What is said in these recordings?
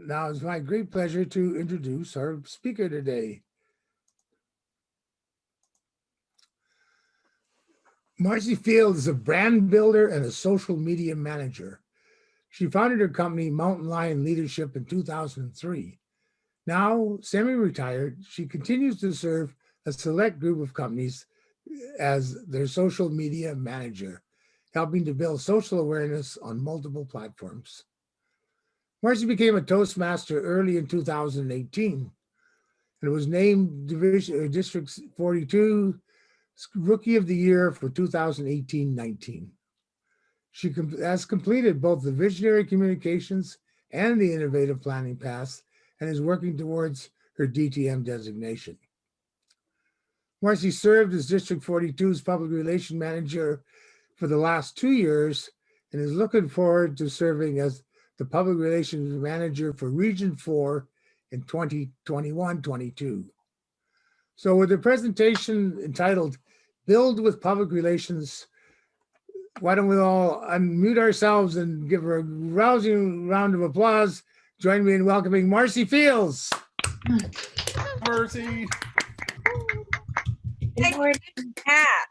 Now it's my great pleasure to introduce our speaker today. Marcy Field is a brand builder and a social media manager. She founded her company, Mountain Lion Leadership, in 2003. Now, semi-retired, she continues to serve a select group of companies as their social media manager, helping to build social awareness on multiple platforms. Marcy became a Toastmaster early in 2018 and was named District 42 Rookie of the Year for 2018-19. She has completed both the Visionary Communications and the Innovative Planning paths and is working towards her DTM designation. Marcy served as District 42's Public Relations Manager for the last 2 years and is looking forward to serving as the Public Relations Manager for Region 4 in 2021-22. So with the presentation entitled Build with Public Relations, why don't we all unmute ourselves and give her a rousing round of applause. Join me in welcoming Marcy Fields. Marcy. Thank you, Pat.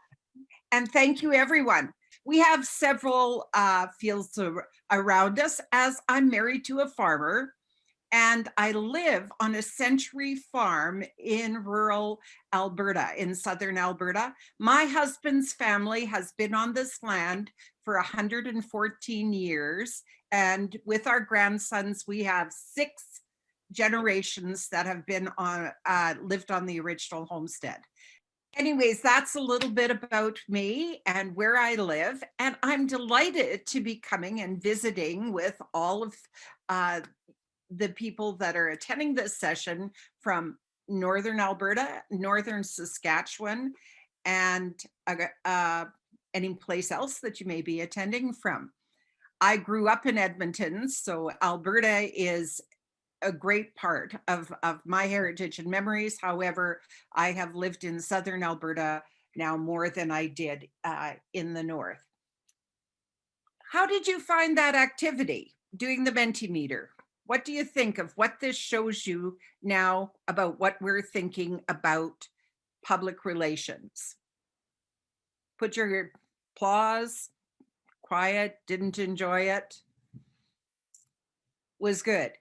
And thank you, everyone. We have several fields around us, as I'm married to a farmer and I live on a century farm in rural Alberta, in southern Alberta. My husband's family has been on this land for 114 years. And with our grandsons, we have 6 generations that have been on lived on the original homestead. Anyways, that's a little bit about me and where I live. And I'm delighted to be coming and visiting with all of the people that are attending this session from Northern Alberta, Northern Saskatchewan, and any place else that you may be attending from. I grew up in Edmonton, so Alberta is a great part of my heritage and memories. However, I have lived in Southern Alberta now more than I did in the North. How did you find that activity, doing the Mentimeter? What do you think of what this shows you now about what we're thinking about public relations? Put your applause, quiet, didn't enjoy it, was good.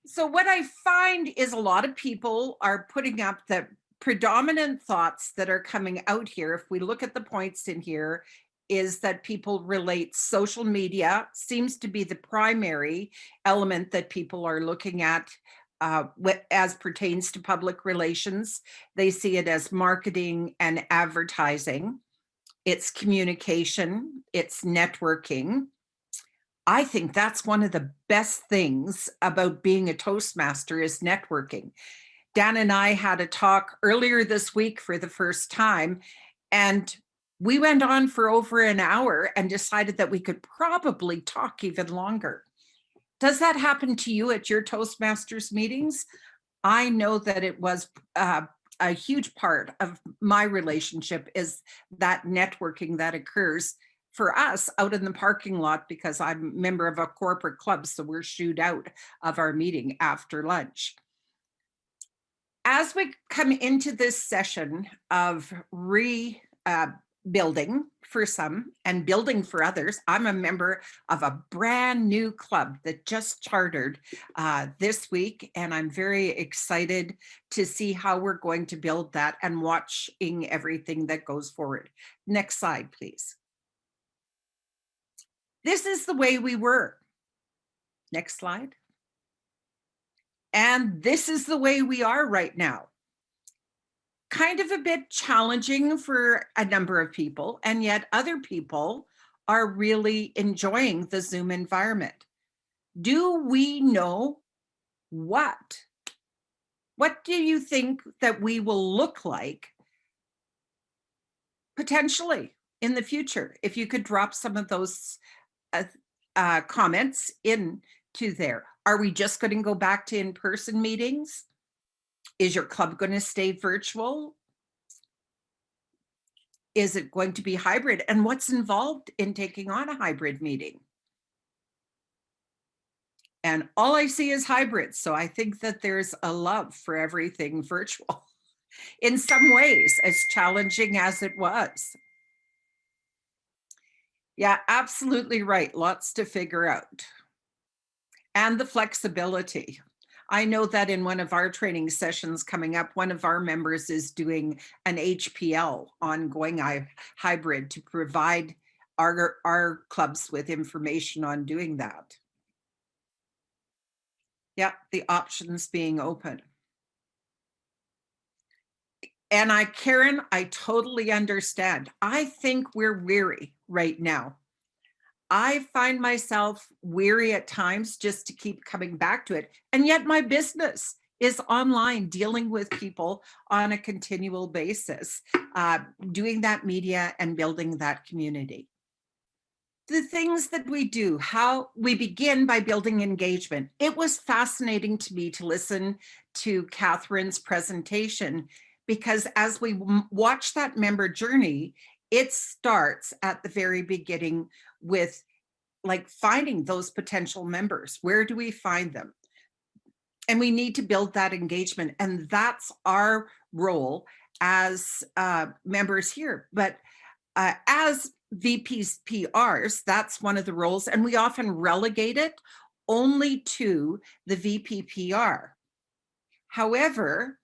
So what I find is a lot of people are putting up the predominant thoughts that are coming out here. If we look at the points in here, is that people relate social media seems to be the primary element that people are looking at as pertains to public relations. They see it as marketing and advertising. It's communication, it's networking. I think that's one of the best things about being a Toastmaster is networking. Dan and I had a talk earlier this week for the first time, and we went on for over an hour and decided that we could probably talk even longer. Does that happen to you at your Toastmasters meetings? I know that it was a huge part of my relationship is that networking that occurs for us out in the parking lot, because I'm a member of a corporate club, so we're shooed out of our meeting after lunch. As we come into this session of building for some and building for others, I'm a member of a brand new club that just chartered this week, and I'm very excited to see how we're going to build that and watching everything that goes forward. Next slide, please. This is the way we were. Next slide. And this is the way we are right now. Kind of a bit challenging for a number of people, and yet other people are really enjoying the Zoom environment. Do we know what? What do you think that we will look like potentially in the future? If you could drop some of those comments into there. Are we just going to go back to in-person meetings? Is your club going to stay virtual? Is it going to be hybrid? And what's involved in taking on a hybrid meeting? And all I see is hybrids. So I think that there's a love for everything virtual in some ways, as challenging as it was. Yeah, absolutely right. Lots to figure out. And the flexibility. I know that in one of our training sessions coming up, one of our members is doing an HPL, ongoing hybrid, to provide our clubs with information on doing that. Yeah, the options being open. And Karen, I totally understand. I think we're weary right now. I find myself weary at times just to keep coming back to it. And yet my business is online, dealing with people on a continual basis, doing that media and building that community. The things that we do, how we begin by building engagement. It was fascinating to me to listen to Catherine's presentation, because as we watch that member journey, it starts at the very beginning with like finding those potential members. Where do we find them? And we need to build that engagement. And that's our role as members here. But as VPs, PRs, that's one of the roles. And we often relegate it only to the VP PR. However,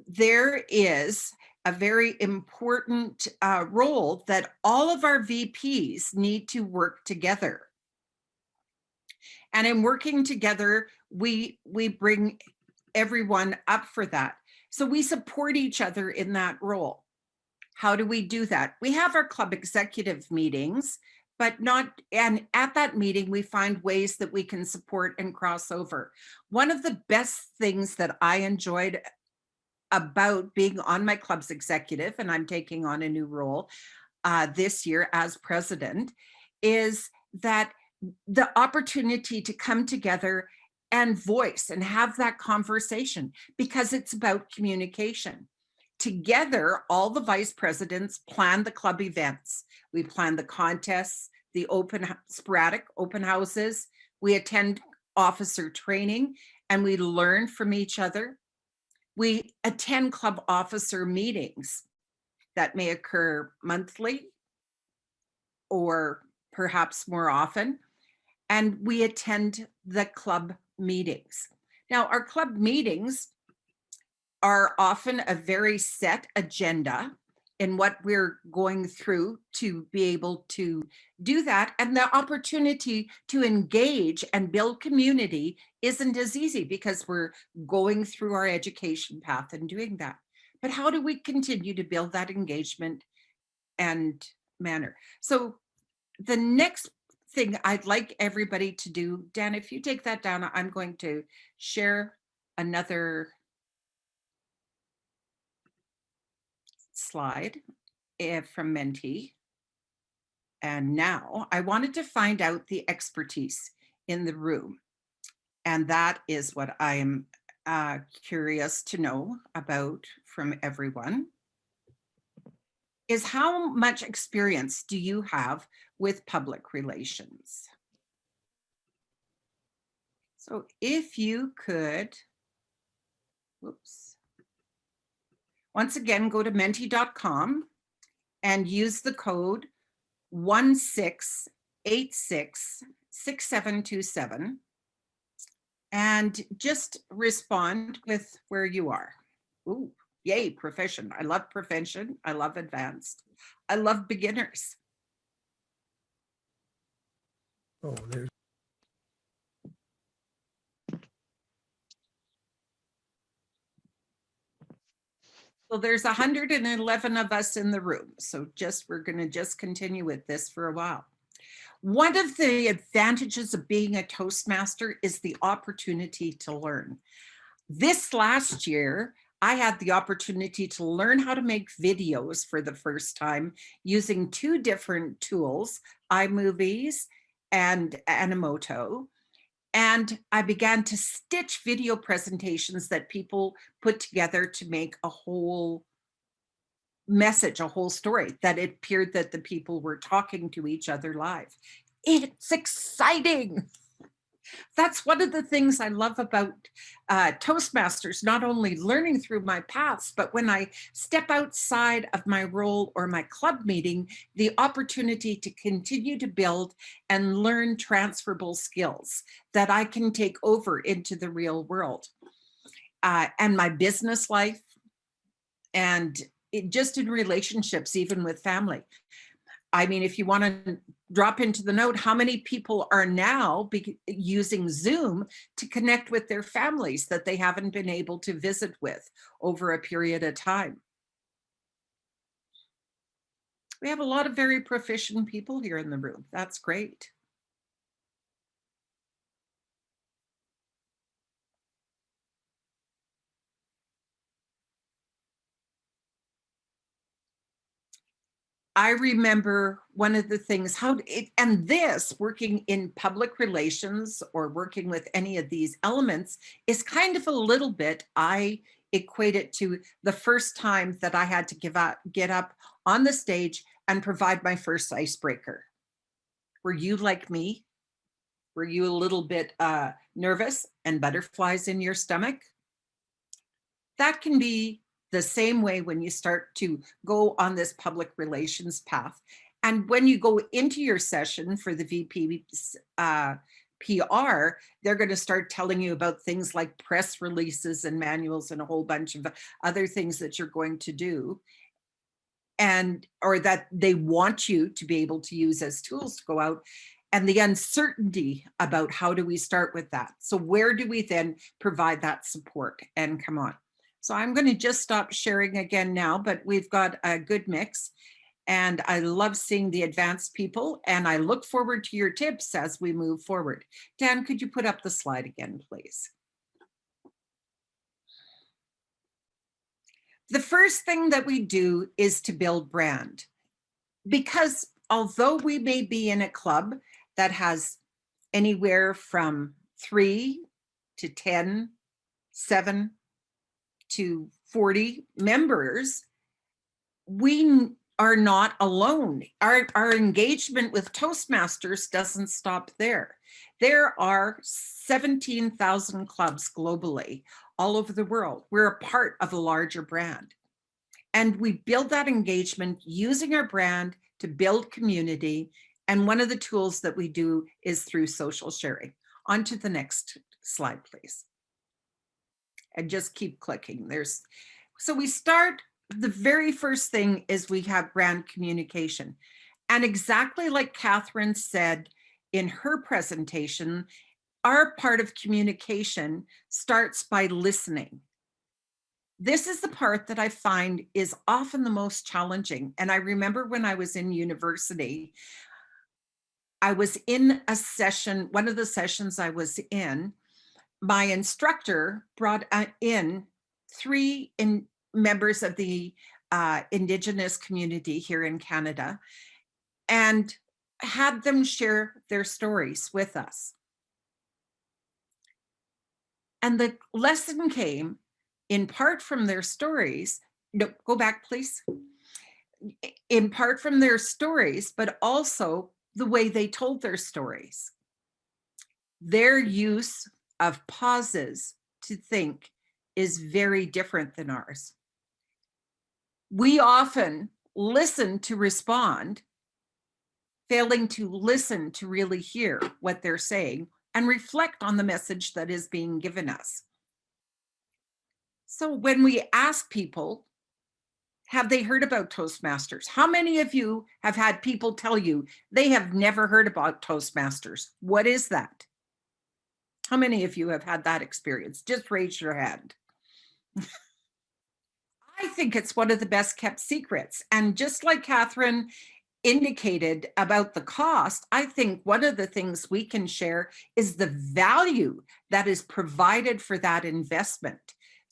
there is a very important role that all of our VPs need to work together. And in working together, we bring everyone up for that. So we support each other in that role. How do we do that? We have our club executive meetings, but and at that meeting, we find ways that we can support and cross over. One of the best things that I enjoyed about being on my club's executive, and I'm taking on a new role this year as president, is that the opportunity to come together and voice and have that conversation, because it's about communication. Together, all the vice presidents plan the club events. We plan the contests, the sporadic open houses. We attend officer training and we learn from each other. We attend club officer meetings that may occur monthly or perhaps more often. And we attend the club meetings. Now, our club meetings are often a very set agenda in what we're going through to be able to do that. And the opportunity to engage and build community isn't as easy because we're going through our education path and doing that. But how do we continue to build that engagement and manner? So the next thing I'd like everybody to do, Dan, if you take that down, I'm going to share another slide from Menti. And now I wanted to find out the expertise in the room. And that is what I am curious to know about from everyone, is how much experience do you have with public relations? So if you could, whoops. Once again, go to menti.com and use the code 16866727 and just respond with where you are. Ooh, yay, proficient. I love proficient. I love advanced. I love beginners. Oh, there's. So there's 111 of us in the room. So we're going to just continue with this for a while. One of the advantages of being a Toastmaster is the opportunity to learn. This last year, I had the opportunity to learn how to make videos for the first time using two different tools, iMovies and Animoto. And I began to stitch video presentations that people put together to make a whole message, a whole story, that it appeared that the people were talking to each other live. It's exciting. That's one of the things I love about Toastmasters, not only learning through my paths, but when I step outside of my role or my club meeting, the opportunity to continue to build and learn transferable skills that I can take over into the real world. And my business life, and just in relationships, even with family. I mean, if you want to drop into the note, how many people are now using Zoom to connect with their families that they haven't been able to visit with over a period of time? We have a lot of very proficient people here in the room. That's great. I remember one of the things, and this working in public relations or working with any of these elements is kind of a little bit, I equate it to the first time that I had to get up on the stage and provide my first icebreaker. Were you like me? Were you a little bit nervous and butterflies in your stomach? That can be the same way when you start to go on this public relations path. And when you go into your session for the VP PR, they're going to start telling you about things like press releases and manuals and a whole bunch of other things that you're going to do, and or that they want you to be able to use as tools to go out, and the uncertainty about how do we start with that. So where do we then provide that support and come on? So I'm going to just stop sharing again now, but we've got a good mix. And I love seeing the advanced people, and I look forward to your tips as we move forward. Dan, could you put up the slide again, please? The first thing that we do is to build brand, because although we may be in a club that has anywhere from 3 to 10, 7 to 40 members, we are not alone. Our engagement with Toastmasters doesn't stop there. There are 17,000 clubs globally, all over the world. We're a part of a larger brand. And we build that engagement using our brand to build community. And one of the tools that we do is through social sharing. On to the next slide, please. And just keep clicking. So we start, the very first thing is we have brand communication. And exactly like Catherine said in her presentation, our part of communication starts by listening. This is the part that I find is often the most challenging. And I remember when I was in university, I was in a session, one of the sessions I was in, my instructor brought in 3 members of the Indigenous community here in Canada and had them share their stories with us. And the lesson came in part from their stories. No, go back, please. In part from their stories, but also the way they told their stories. Their use of pauses to think is very different than ours. We often listen to respond, failing to listen to really hear what they're saying and reflect on the message that is being given us. So when we ask people, have they heard about Toastmasters? How many of you have had people tell you they have never heard about Toastmasters? What is that? How many of you have had that experience? Just raise your hand. I think it's one of the best kept secrets. And just like Catherine indicated about the cost, I think one of the things we can share is the value that is provided for that investment.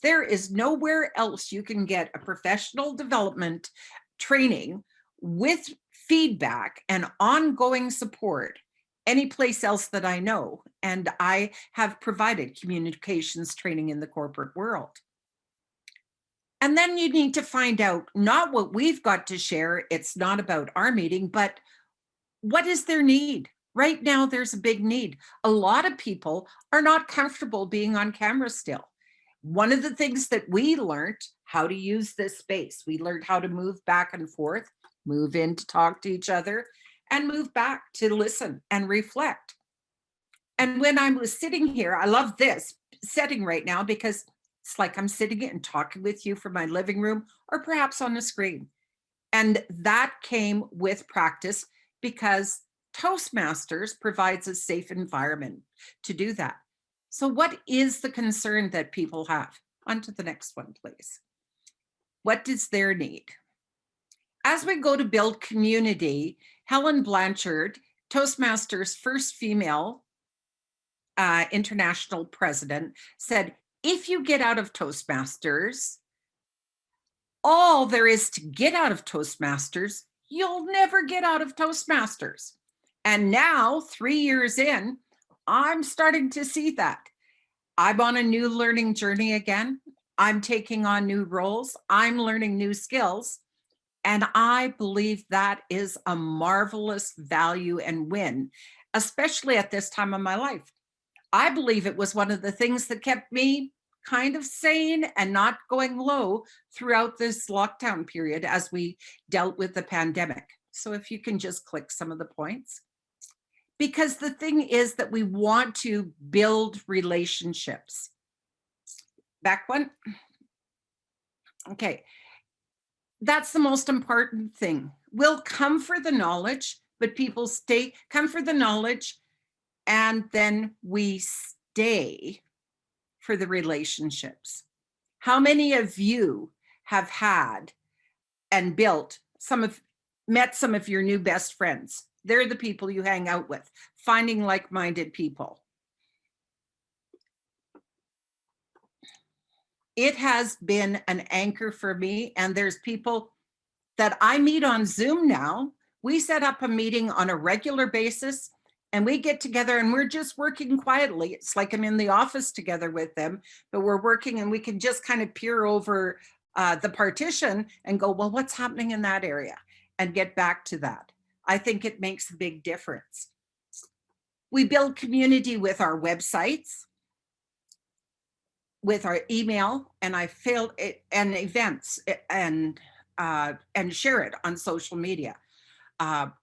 There is nowhere else you can get a professional development training with feedback and ongoing support any place else that I know. And I have provided communications training in the corporate world. And then you need to find out not what we've got to share. It's not about our meeting, but what is their need? Right now, there's a big need. A lot of people are not comfortable being on camera still. One of the things that we learned how to use this space, we learned how to move back and forth, move in to talk to each other, and move back to listen and reflect. And when I was sitting here, I love this setting right now because it's like I'm sitting and talking with you from my living room or perhaps on the screen. And that came with practice because Toastmasters provides a safe environment to do that. So what is the concern that people have? On to the next one, please. What is their need? As we go to build community, Helen Blanchard, Toastmasters' first female international president, said, if you get out of Toastmasters, all there is to get out of Toastmasters, you'll never get out of Toastmasters. And now, 3 years in, I'm starting to see that. I'm on a new learning journey again. I'm taking on new roles. I'm learning new skills. And I believe that is a marvelous value and win, especially at this time of my life. I believe it was one of the things that kept me kind of sane and not going low throughout this lockdown period as we dealt with the pandemic. So if you can just click some of the points. Because the thing is that we want to build relationships. Back one. Okay. That's the most important thing. We'll come for the knowledge, but people come for the knowledge, and then we stay for the relationships. How many of you have had and met some of your new best friends? They're the people you hang out with, finding like-minded people. It has been an anchor for me, and there's people that I meet on Zoom now. We set up a meeting on a regular basis and we get together and we're just working quietly. It's like I'm in the office together with them, but we're working and we can just kind of peer over the partition and go, well, what's happening in that area? And get back to that. I think it makes a big difference. We build community with our websites, with our email, and and events and share it on social media.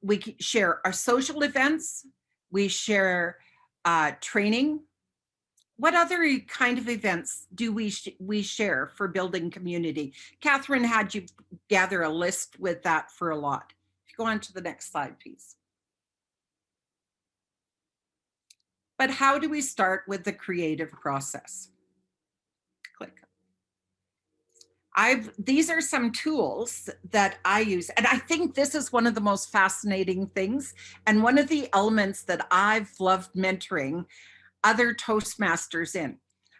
We share our social events. We share training. What other kind of events do we share for building community? Catherine had you gather a list with that for a lot. If you go on to the next slide, please. But how do we start with the creative process? Click. These are some tools that I use, and I think this is one of the most fascinating things, and one of the elements that I've loved mentoring other Toastmasters in.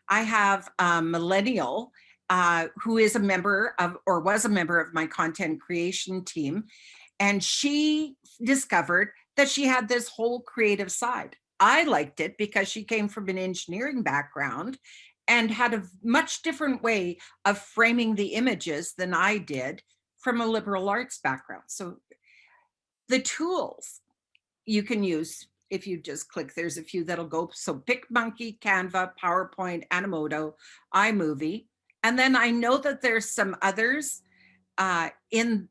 I have a millennial who is a member of, or was a member of my content creation team, and she discovered that she had this whole creative side. I liked it because she came from an engineering background and had a much different way of framing the images than I did from a liberal arts background. So the tools you can use, if you just click, there's a few that'll go. So PicMonkey, Canva, PowerPoint, Animoto, iMovie. And then I know that there's some others in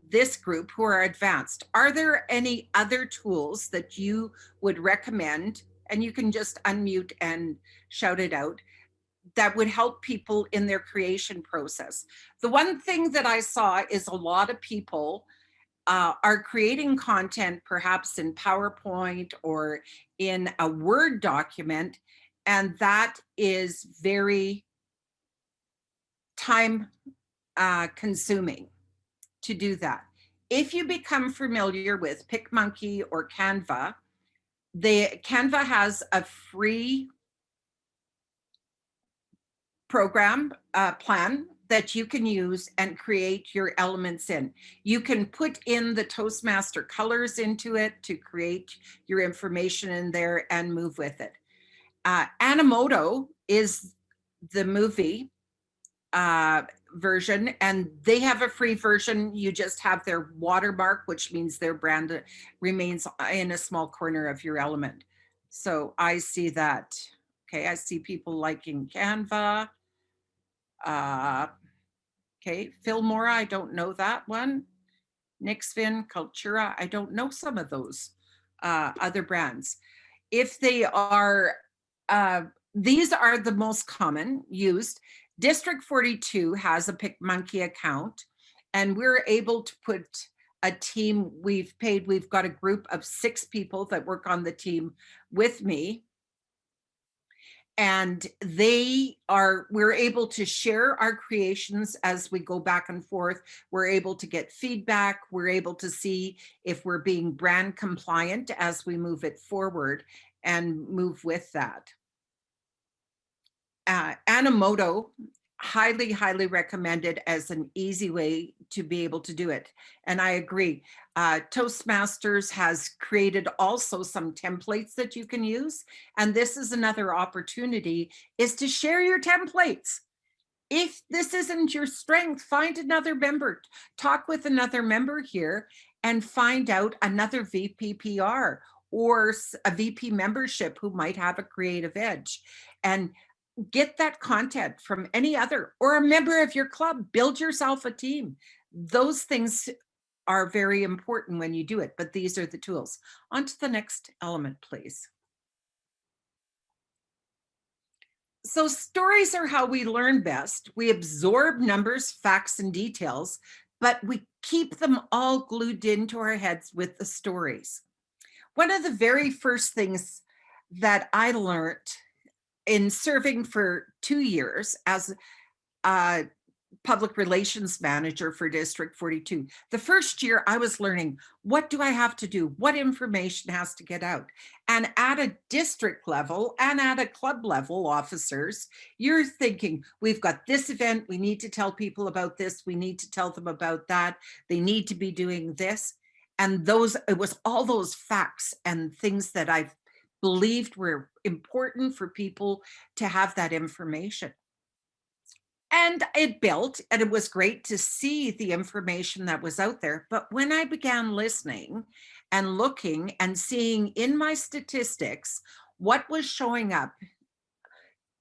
this group who are advanced. Are there any other tools that you would recommend? And you can just unmute and shout it out, that would help people in their creation process. The one thing that I saw is a lot of people are creating content perhaps in PowerPoint or in a Word document, and that is very time consuming to do that. If you become familiar with PicMonkey or Canva, Canva has a free program plan that you can use and create your elements in. You can put in the Toastmaster colors into it to create your information in there and move with it. Animoto is the movie version, and they have a free version. You just have their watermark, which means their brand remains in a small corner of your element. So I see that. Okay, I see people liking Canva. Okay, Filmora, I don't know that one. Nixvin, Cultura, I don't know some of those other brands. If they are, these are the most common used. District 42 has a PicMonkey account, and we're able to put a team. We've got a group of 6 people that work on the team with me. And we're able to share our creations as we go back and forth. We're able to get feedback. We're able to see if we're being brand compliant as we move it forward and move with that. Animoto, highly, highly recommended as an easy way to be able to do it. And I agree. Toastmasters has created also some templates that you can use. And this is another opportunity, is to share your templates. If this isn't your strength, find another member, talk with another member here and find out another VPPR or a VP membership who might have a creative edge, and get that content from any other or a member of your club. Build yourself a team. Those things are very important when you do it, but these are the tools. On to the next element, please. So stories are how we learn best. We absorb numbers, facts, and details, but we keep them all glued into our heads with the stories. One of the very first things that I learned in serving for 2 years as a public relations manager for District 42, the first year I was learning, what do I have to do? What information has to get out? And at a district level and at a club level, officers, you're thinking, we've got this event, we need to tell people about this, we need to tell them about that, they need to be doing this. And it was all those facts and things that I've believed were important for people to have that information. And it built, and it was great to see the information that was out there. But when I began listening and looking and seeing in my statistics what was showing up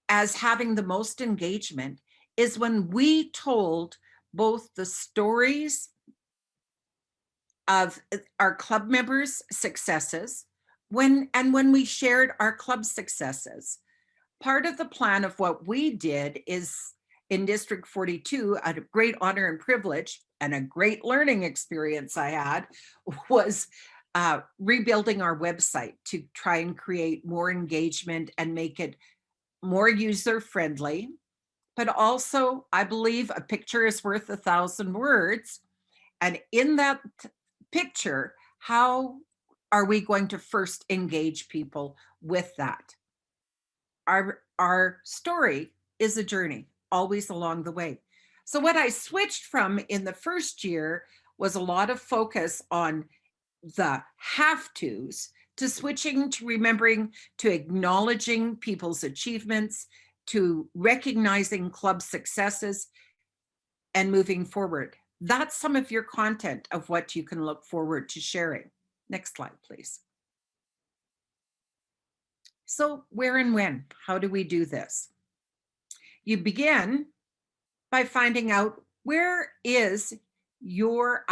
as having the most engagement is when we told both the stories of our club members' successes, when we shared our club successes. Part of the plan of what we did is, in District 42, a great honor and privilege and a great learning experience I had was rebuilding our website to try and create more engagement and make it more user-friendly. But also, I believe a picture is worth 1,000 words. And in that picture, how are we going to first engage people with that? Our story is a journey, always along the way. So what I switched from in the first year was a lot of focus on the have-tos to switching to remembering, to acknowledging people's achievements, to recognizing club successes and moving forward. That's some of your content of what you can look forward to sharing. Next slide, please. So where and when? How do we do this? You begin by finding out, where is your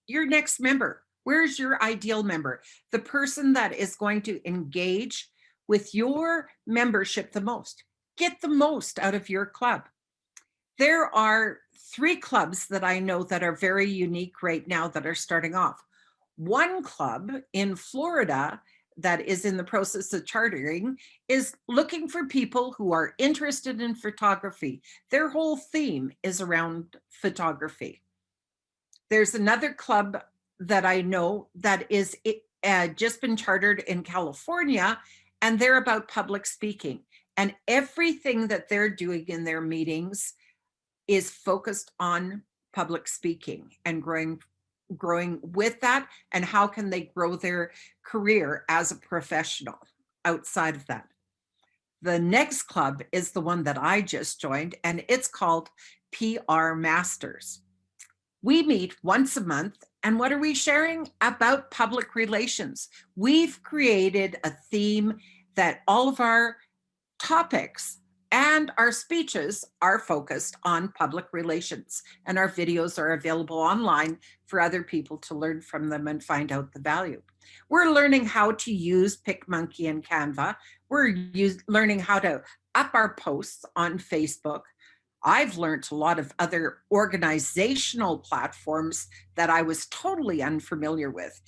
next member? Where's your ideal member? The person that is going to engage with your membership the most. Get the most out of your club. There are 3 clubs that I know that are very unique right now that are starting off. One club in Florida that is in the process of chartering is looking for people who are interested in photography. Their whole theme is around photography. There's another club that I know that is just been chartered in California, and they're about public speaking. And everything that they're doing in their meetings is focused on public speaking and growing with that, and how can they grow their career as a professional outside of that. The next club is the one that I just joined, and it's called PR Masters. We meet once a month, and what are we sharing? About public relations. We've created a theme that all of our topics and our speeches are focused on public relations, and our videos are available online for other people to learn from them and find out the value. We're learning how to use PicMonkey and Canva. We're learning how to up our posts on Facebook. I've learned a lot of other organizational platforms that I was totally unfamiliar with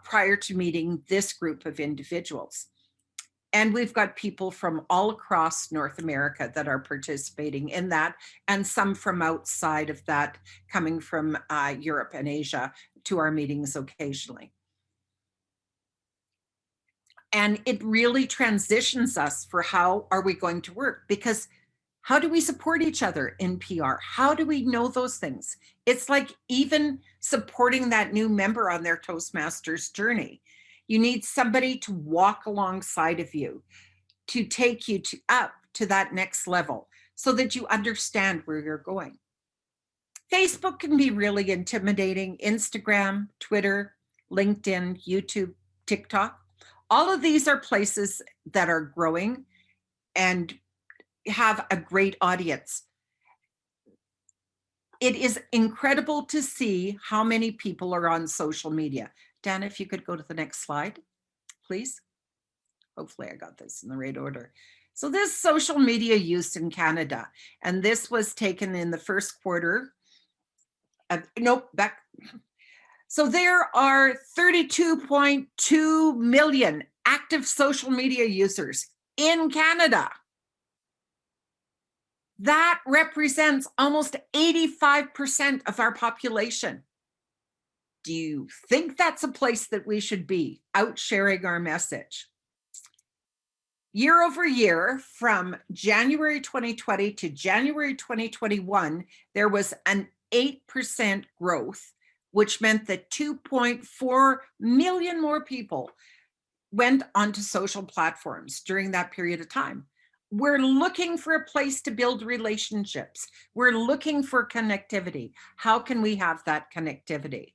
prior to meeting this group of individuals. And we've got people from all across North America that are participating in that, and some from outside of that coming from Europe and Asia to our meetings occasionally. And it really transitions us for how are we going to work, because how do we support each other in PR? How do we know those things? It's like even supporting that new member on their Toastmasters journey. You need somebody to walk alongside of you, to take you up to that next level so that you understand where you're going. Facebook can be really intimidating. Instagram, Twitter, LinkedIn, YouTube, TikTok. All of these are places that are growing and have a great audience. It is incredible to see how many people are on social media. Dan, if you could go to the next slide, please. Hopefully I got this in the right order. So this social media use in Canada, and this was taken in the first quarter of, So there are 32.2 million active social media users in Canada. That represents almost 85% of our population. Do you think that's a place that we should be out sharing our message? Year over year, from January 2020 to January 2021, there was an 8% growth, which meant that 2.4 million more people went onto social platforms during that period of time. We're looking for a place to build relationships. We're looking for connectivity. How can we have that connectivity?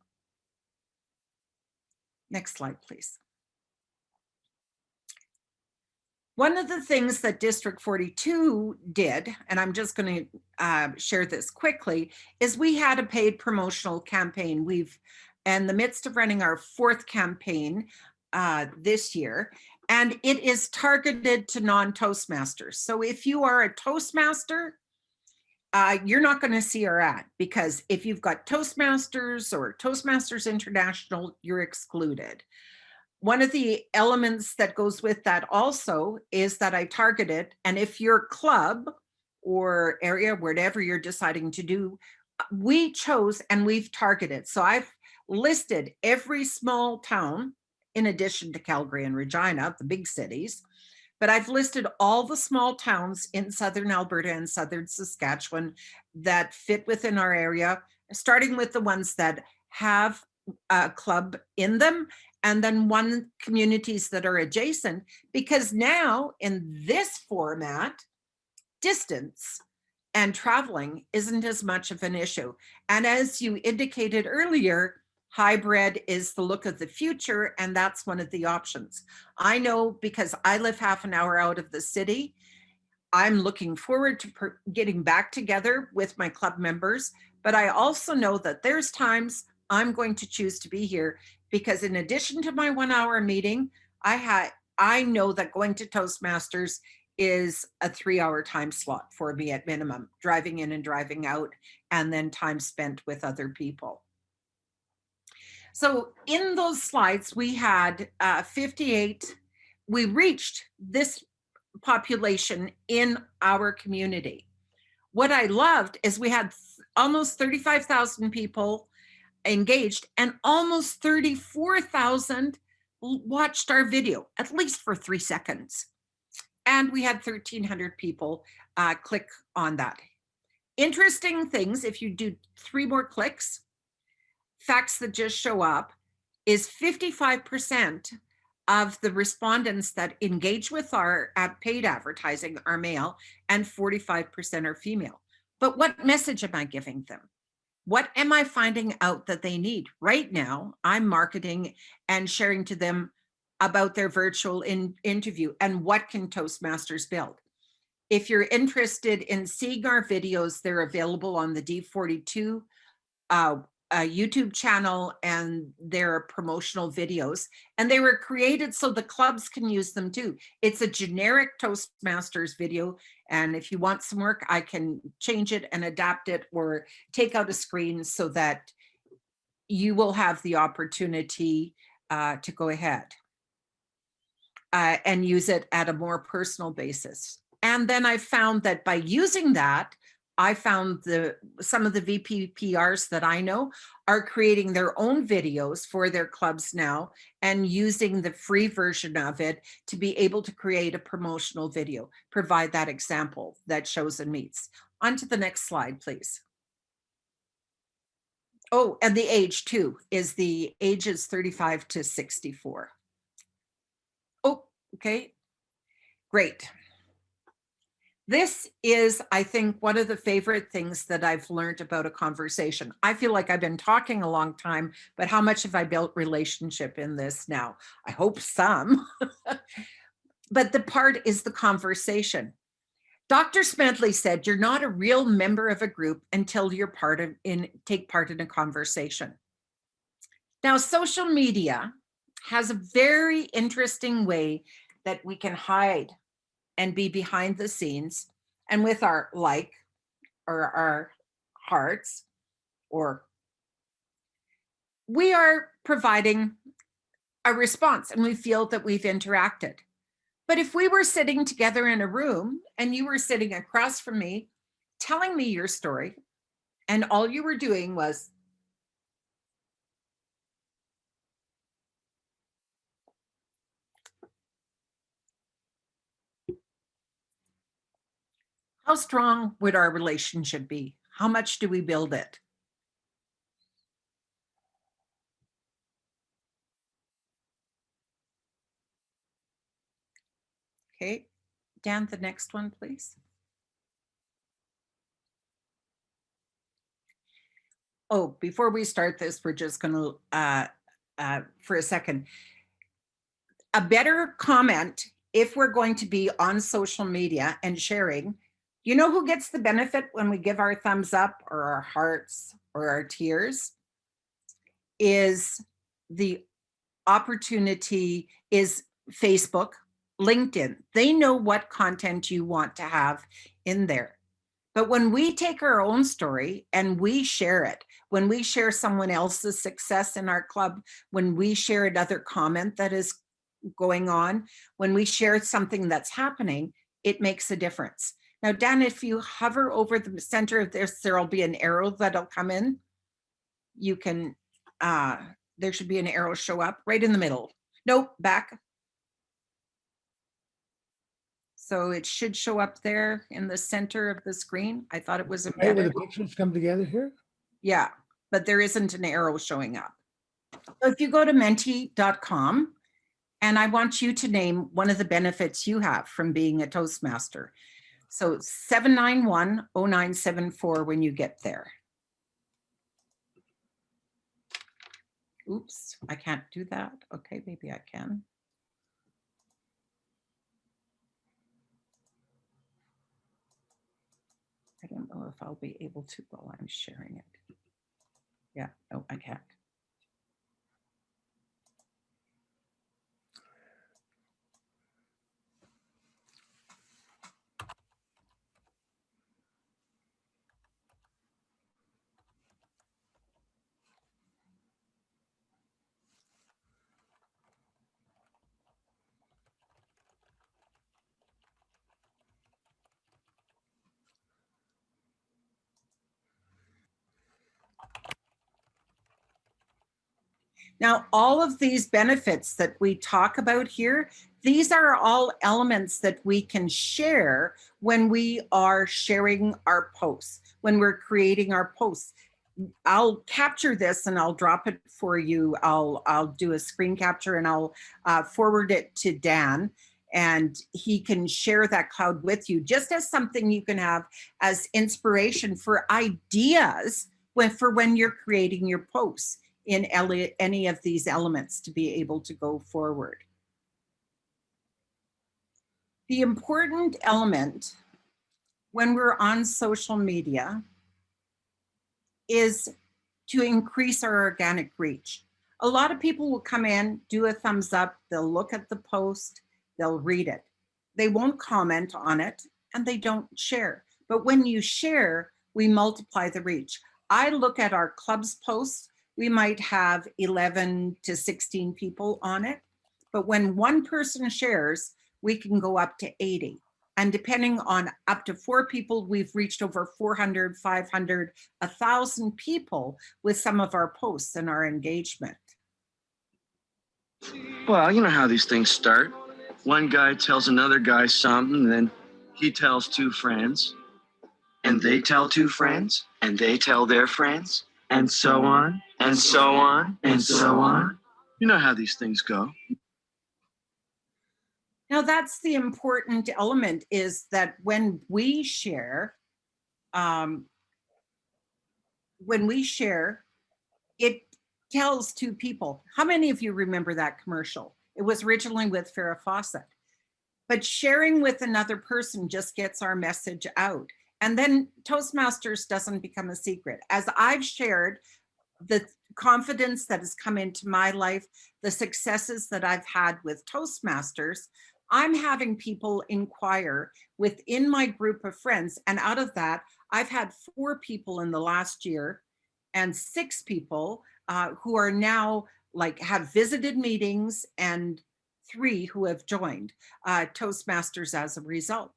Next slide, please. One of the things that District 42 did, and I'm just going to share this quickly, is we had a paid promotional campaign. We've in the midst of running our 4th campaign this year, and it is targeted to non-Toastmasters. So if you are a Toastmaster, you're not going to see our ad, because if you've got Toastmasters or Toastmasters International, you're excluded. One of the elements that goes with that also is that I targeted, and if your club or area, whatever you're deciding to do, we chose and we've targeted. So I've listed every small town, in addition to Calgary and Regina, the big cities, but I've listed all the small towns in southern Alberta and southern Saskatchewan that fit within our area, starting with the ones that have a club in them, and then one communities that are adjacent, because now in this format, distance and traveling isn't as much of an issue. And as you indicated earlier, hybrid is the look of the future, and that's one of the options. I know, because I live half an hour out of the city, I'm looking forward to getting back together with my club members, but I also know that there's times I'm going to choose to be here, because in addition to my 1 hour meeting, I know that going to Toastmasters is a 3 hour time slot for me at minimum, driving in and driving out, and then time spent with other people. So in those slides, we had 58, we reached this population in our community. What I loved is we had almost 35,000 people engaged, and almost 34,000 watched our video, at least for 3 seconds. And we had 1,300 people click on that. Interesting things, if you do 3 more clicks, facts that just show up, is 55% of the respondents that engage with our paid advertising are male, and 45% are female. But what message am I giving them? What am I finding out that they need? Right now, I'm marketing and sharing to them about their virtual interview and what can Toastmasters build. If you're interested in seeing our videos, they're available on the D42 YouTube channel, and they're promotional videos, and they were created so the clubs can use them too. It's a generic Toastmasters video, and if you want some work, I can change it and adapt it or take out a screen so that you will have the opportunity to go ahead and use it at a more personal basis. And then I found that by using that, I found some of the VPPRs that I know are creating their own videos for their clubs now and using the free version of it to be able to create a promotional video, provide that example that shows and meets. On to the next slide, please. Oh, and the age too, is the ages 35 to 64. Oh, okay, great. This is, I think, one of the favorite things that I've learned about a conversation. I feel like I've been talking a long time, but how much have I built relationship in this now? I hope some. But the part is the conversation. Dr. Smedley said, you're not a real member of a group until you're take part in a conversation. Now, social media has a very interesting way that we can hide and be behind the scenes, and with our like or our hearts, or we are providing a response and we feel that we've interacted. But if we were sitting together in a room and you were sitting across from me telling me your story, and all you were doing was how strong would our relationship be? How much do we build it? Okay, Dan, the next one, please. Oh, before we start this, we're just going to, for a second, a better comment, if we're going to be on social media and sharing, you know who gets the benefit when we give our thumbs up or our hearts or our tears? Is the opportunity is Facebook, LinkedIn. They know what content you want to have in there. But when we take our own story and we share it, when we share someone else's success in our club, when we share another comment that is going on, when we share something that's happening, it makes a difference. Now, Dan, if you hover over the center of this, there'll be an arrow that'll come in. You can, there should be an arrow show up right in the middle. Nope, back. So it should show up there in the center of the screen. I thought it was embedded. Where the pictures come together here? Yeah, but there isn't an arrow showing up. So if you go to menti.com, and I want you to name one of the benefits you have from being a Toastmaster. So 791-0974 when you get there. Oops, I can't do that. Okay, maybe I can. I don't know if I'll be able to while I'm sharing it. Yeah, no, I can't. Now, all of these benefits that we talk about here, these are all elements that we can share when we are sharing our posts, when we're creating our posts. I'll capture this and I'll drop it for you. I'll do a screen capture and I'll forward it to Dan. and he can share that cloud with you just as something you can have as inspiration for ideas when you're creating your posts in any of these elements to be able to go forward. The important element when we're on social media is to increase our organic reach. A lot of people will come in, do a thumbs up, they'll look at the post, they'll read it. They won't comment on it, and they don't share. But when you share, we multiply the reach. I look at our club's posts, we might have 11 to 16 people on it. But when one person shares, we can go up to 80. And depending on up to 4 people, we've reached over 400, 500, 1,000 people with some of our posts and our engagement. Well, you know how these things start. One guy tells another guy something, then he tells 2 friends, and they tell 2 friends, and they tell their friends, and so on, and so on, and so on. You know how these things go. Now, that's the important element, is that when we share, it tells 2 people. How many of you remember that commercial? It was originally with Farrah Fawcett. But sharing with another person just gets our message out. And then Toastmasters doesn't become a secret. As I've shared the confidence that has come into my life, the successes that I've had with Toastmasters, I'm having people inquire within my group of friends. And out of that, I've had 4 people in the last year and 6 people who are now have visited meetings, and 3 who have joined Toastmasters as a result.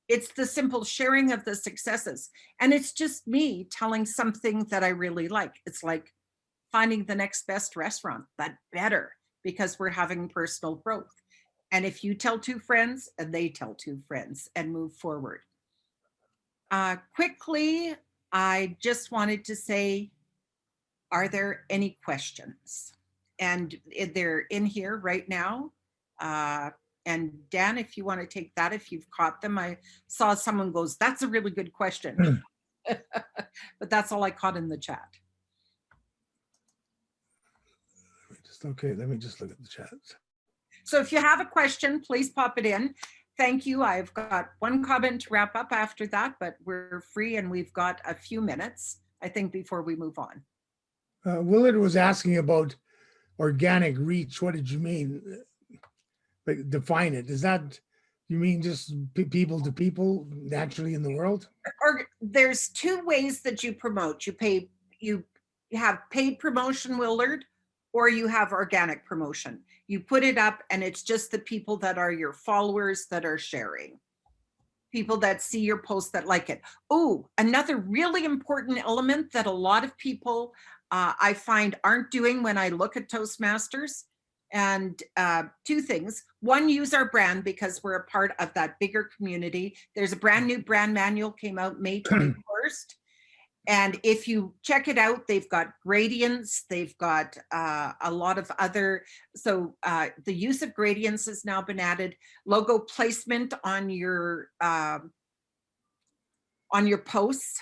It's the simple sharing of the successes. And it's just me telling something that I really like. It's like finding the next best restaurant, but better, because we're having personal growth. And if you tell 2 friends and they tell 2 friends and move forward. Quickly, I just wanted to say, are there any questions? And they're in here right now. And Dan, if you want to take that, if you've caught them. I saw someone goes, that's a really good question. But that's all I caught in the chat. Okay, let me just look at the chat. So if you have a question, please pop it in. Thank you. I've got 1 comment to wrap up after that, but we're free and we've got a few minutes, I think, before we move on. Willard was asking about organic reach. What did you mean? Like, define it. Is that, you mean just people to people naturally in the world? Or there's 2 ways that you promote. You have paid promotion, Willard, or you have organic promotion. You put it up and it's just the people that are your followers that are sharing. People that see your post that like it. Oh, another really important element that a lot of people I find aren't doing when I look at Toastmasters. And 2 things. 1, use our brand, because we're a part of that bigger community. There's a brand new brand manual, came out May 21st. And if you check it out, they've got gradients, they've got a lot of other, so the use of gradients has now been added. Logo placement on your posts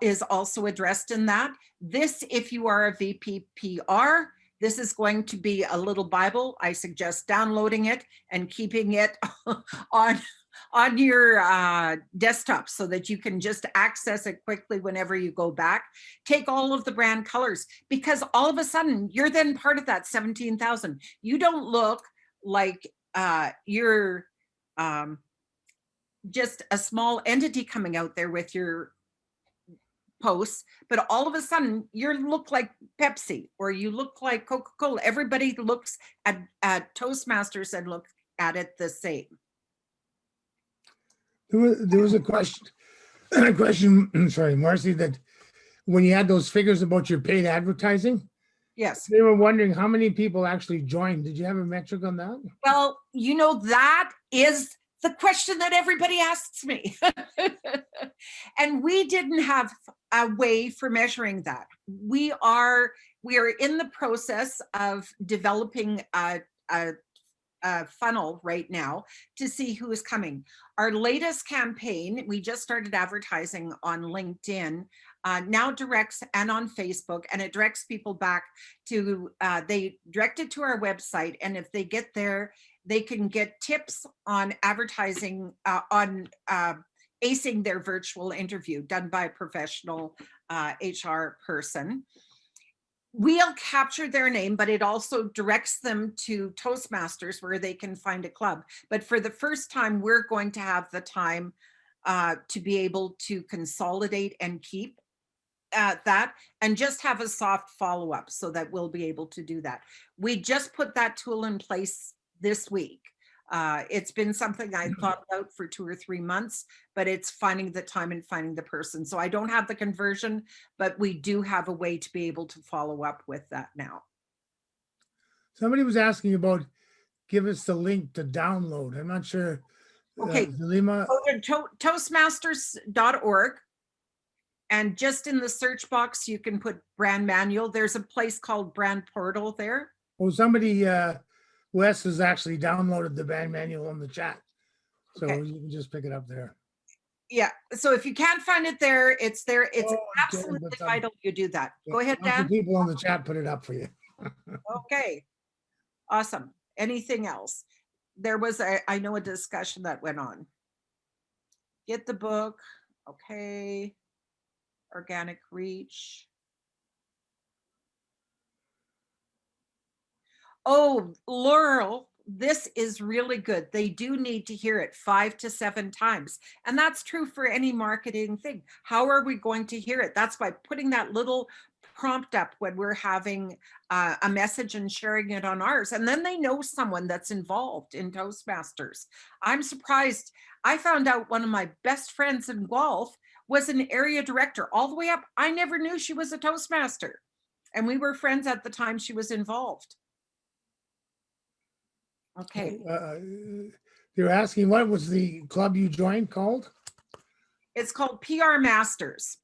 is also addressed in that. This, if you are a VPPR, this is going to be a little Bible. I suggest downloading it and keeping it on your desktop so that you can just access it quickly whenever you go back. Take all of the brand colors, because all of a sudden you're then part of that 17,000. You don't look like you're just a small entity coming out there with your posts, but all of a sudden you look like Pepsi or you look like Coca-Cola. Everybody looks at Toastmasters and look at it the same. There was a question, sorry, Marcy, that when you had those figures about your paid advertising, yes, they were wondering how many people actually joined. Did you have a metric on that? Well, that is the question that everybody asks me. And we didn't have a way for measuring that. We are in the process of developing a funnel right now to see who is coming. Our latest campaign, we just started advertising on LinkedIn, now directs, and on Facebook, and it directs people back to, they direct it to our website, and if they get there, they can get tips on advertising, on acing their virtual interview done by a professional HR person. We'll capture their name, but it also directs them to Toastmasters where they can find a club. But for the first time, we're going to have the time to be able to consolidate and keep that, and just have a soft follow-up so that we'll be able to do that. We just put that tool in place this week. It's been something I thought about for 2 or 3 months, but it's finding the time and finding the person. So I don't have the conversion, but we do have a way to be able to follow up with that now. Somebody was asking about, give us the link to download. I'm not sure. Okay. Zalima, Go to toastmasters.org. And just in the search box, you can put brand manual. There's a place called brand portal there. oh, somebody, Wes has actually downloaded the band manual on the chat. So Okay. you can just pick it up there. Yeah. So if you can't find it there, it's there. It's Oh, okay, absolutely but, vital you do that. Go ahead, lots of Dan. people on the chat put it up for you. Okay. Awesome. Anything else? There was I know a discussion that went on. Get the book. Okay. Organic reach. Oh, Laurel, this is really good. They do need to hear it 5 to 7 times. And that's true for any marketing thing. How are we going to hear it? That's by putting that little prompt up when we're having a message and sharing it on ours. And then they know someone that's involved in Toastmasters. I'm surprised. I found out one of my best friends in Guelph was an area director all the way up. I never knew she was a Toastmaster. And we were friends at the time she was involved. Okay. They're asking, what was the club you joined called? It's called PR Masters.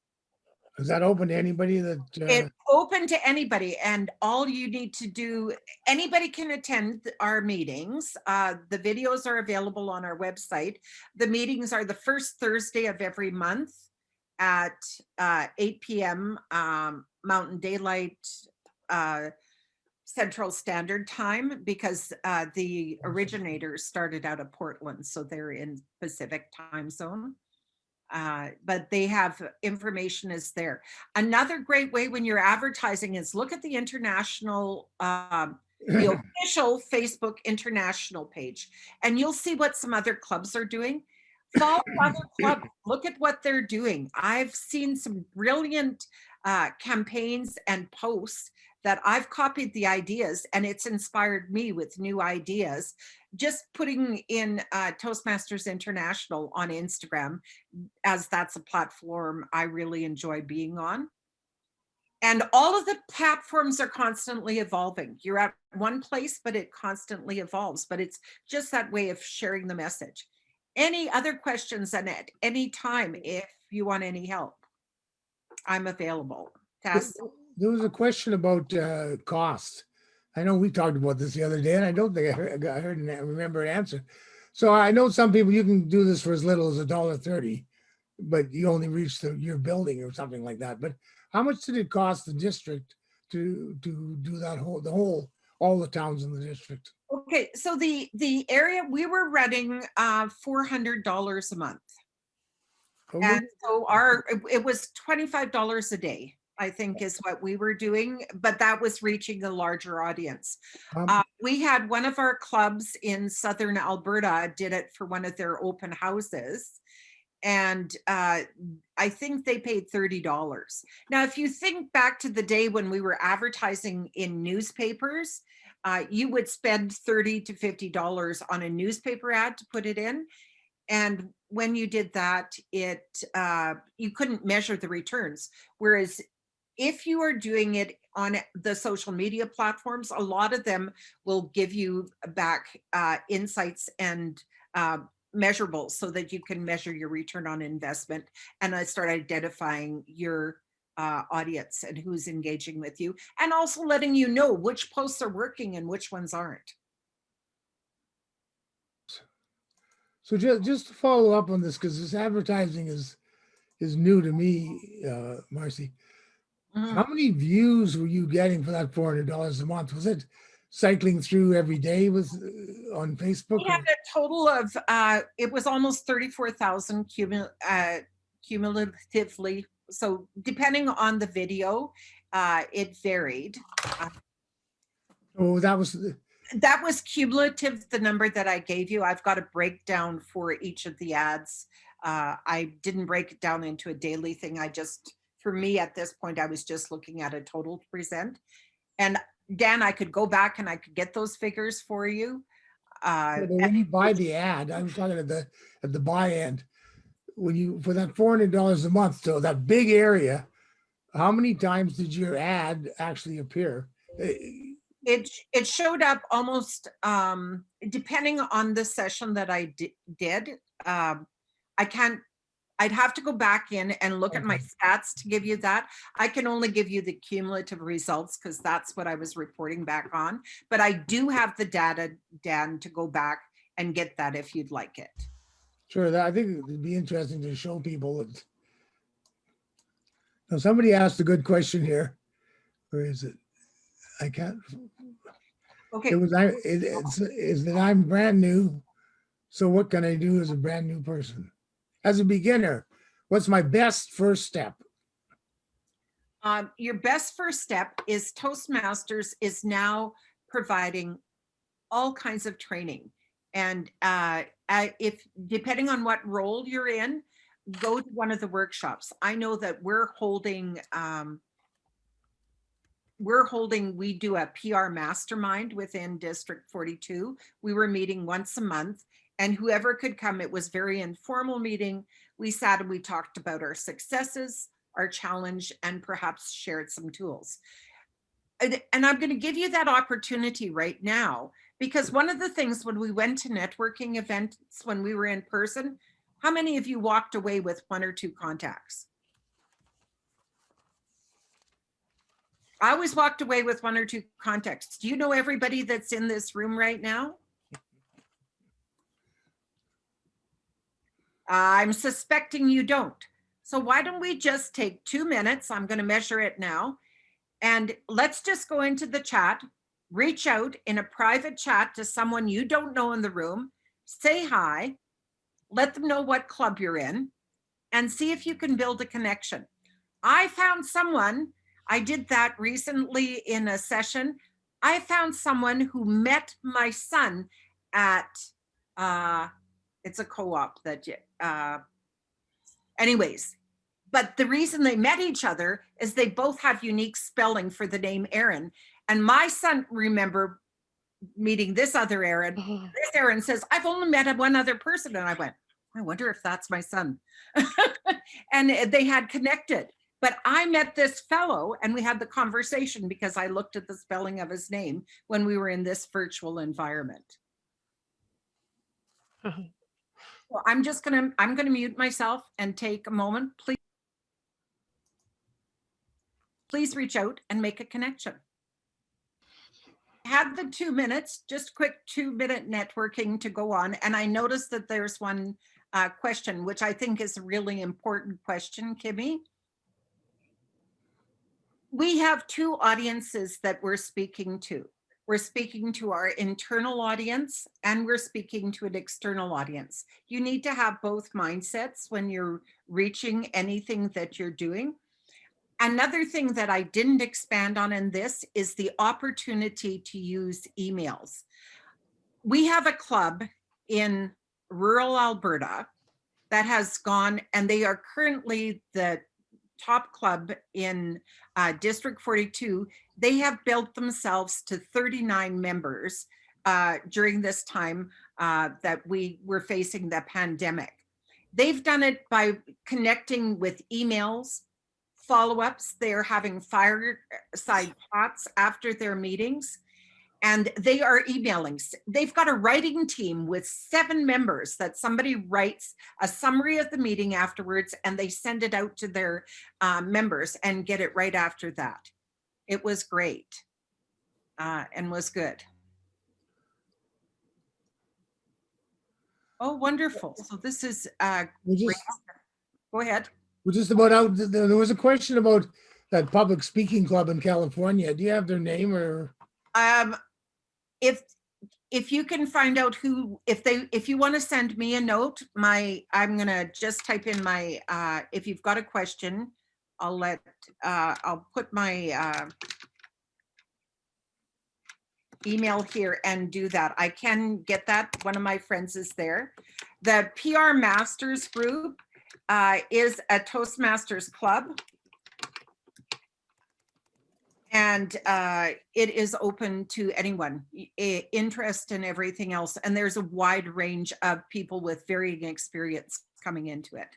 Is that open to anybody that? It's open to anybody, and all you need to do, anybody can attend our meetings. The videos are available on our website. The meetings are the first Thursday of every month at 8 p.m. Mountain Daylight Central Standard Time, because the originators started out of Portland, so they're in Pacific time zone. But they have information is there. Another great way when you're advertising is look at the international, the official Facebook international page, and you'll see what some other clubs are doing. Follow other clubs, look at what they're doing. I've seen some brilliant campaigns and posts that I've copied the ideas, and it's inspired me with new ideas. Just putting in Toastmasters International on Instagram, as that's a platform I really enjoy being on. And all of the platforms are constantly evolving. You're at one place, but it constantly evolves. But it's just that way of sharing the message. Any other questions, Annette? Any time, if you want any help, I'm available. There was a question about cost. I know we talked about this the other day, and I don't think I heard and remember an answer. So I know some people, you can do this for as little as $1.30, but you only reach your building or something like that. But how much did it cost the district to do that all the towns in the district? Okay, so the area we were running $400 a month. And so it was $25 a day, I think is what we were doing, but that was reaching a larger audience. We had one of our clubs in Southern Alberta did it for one of their open houses. And I think they paid $30. Now, if you think back to the day when we were advertising in newspapers, you would spend $30 to $50 on a newspaper ad to put it in. And when you did that, you couldn't measure the returns. Whereas if you are doing it on the social media platforms, a lot of them will give you back insights and measurables so that you can measure your return on investment and start identifying your audience and who's engaging with you, and also letting you know which posts are working and which ones aren't. So just to follow up on this, because this advertising is new to me, Marcy. Mhm. How many views were you getting for that $400 a month? Was it cycling through every day with on Facebook? We had a total of, it was almost 34,000 cumulatively. So depending on the video, it varied. Oh, That was cumulative, the number that I gave you. I've got a breakdown for each of the ads. I didn't break it down into a daily thing. For me at this point, I was just looking at a total to present. And Dan, I could go back and I could get those figures for you. but when you buy the ad, I was talking at the buy end. When you for that $400 a month, so that big area, how many times did your ad actually appear? It showed up almost, depending on the session that I did. I can't, I'd have to go back in and look at my stats to give you that. I can only give you the cumulative results because that's what I was reporting back on. But I do have the data, Dan, to go back and get that if you'd like it. Sure, I think it'd be interesting to show people that. Now, somebody asked a good question here. Where is it? I can't. Okay. Is that I'm brand new. So what can I do as a brand new person? As a beginner, what's my best first step? Your best first step is Toastmasters is now providing all kinds of training. And if depending on what role you're in, go to one of the workshops. I know that we do a PR mastermind within District 42. We were meeting once a month, and whoever could come, it was very informal meeting. We sat and we talked about our successes, our challenge, and perhaps shared some tools. And I'm going to give you that opportunity right now, because one of the things when we went to networking events, when we were in person, how many of you walked away with 1 or 2 contacts? I always walked away with 1 or 2 contacts. Do you know everybody that's in this room right now? I'm suspecting you don't. So why don't we just take 2 minutes? I'm going to measure it now. And let's just go into the chat, reach out in a private chat to someone you don't know in the room, say hi, let them know what club you're in, and see if you can build a connection. I found someone, I did that recently in a session. I found someone who met my son at, it's a co-op that, anyways. But the reason they met each other is they both have unique spelling for the name Aaron. And my son, remember meeting this other Aaron. This Aaron says, I've only met one other person. And I went, I wonder if that's my son. And they had connected. But I met this fellow and we had the conversation because I looked at the spelling of his name when we were in this virtual environment. So I'm going to mute myself and take a moment. Please reach out and make a connection. Had the 2 minutes, just quick 2-minute networking to go on. And I noticed that there's one question, which I think is a really important question, Kimmy. We have 2 audiences that we're speaking to. We're speaking to our internal audience and we're speaking to an external audience. You need to have both mindsets when you're reaching anything that you're doing. Another thing that I didn't expand on in this is the opportunity to use emails. We have a club in rural Alberta that has gone, and they are currently the top club in District 42. They have built themselves to 39 members during this time that we were facing the pandemic. They've done it by connecting with emails, follow-ups. They're having fireside chats after their meetings, and they are emailing. They've got a writing team with 7 members that somebody writes a summary of the meeting afterwards, and they send it out to their members and get it right after that. It was great and was good. Oh, wonderful. So this is, We great. just Go ahead. we're just about out. There was a question about that public speaking club in California. Do you have their name or? Um, if you can find out who, if you want to send me a note, I'm gonna just type in my, if you've got a question, I'll put my email here and do that. I can get that. One of my friends is there. The PR Masters group is a Toastmasters club. And it is open to anyone, interest and everything else. And there's a wide range of people with varying experience coming into it.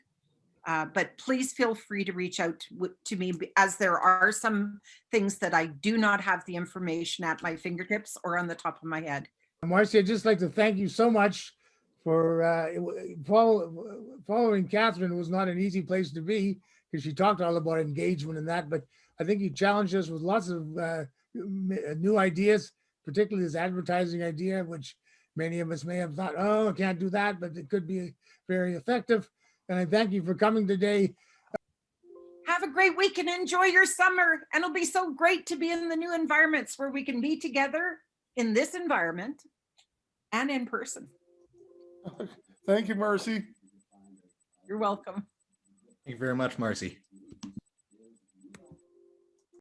But please feel free to reach out to me, as there are some things that I do not have the information at my fingertips or on the top of my head. Marcy, I'd just like to thank you so much for following Catherine. Was not an easy place to be because she talked all about engagement and that, but I think you challenged us with lots of new ideas, particularly this advertising idea, which many of us may have thought, oh, I can't do that, but it could be very effective. And I thank you for coming today. Have a great week and enjoy your summer. And it'll be so great to be in the new environments where we can be together in this environment and in person. Thank you, Marcy. You're welcome. Thank you very much, Marcy.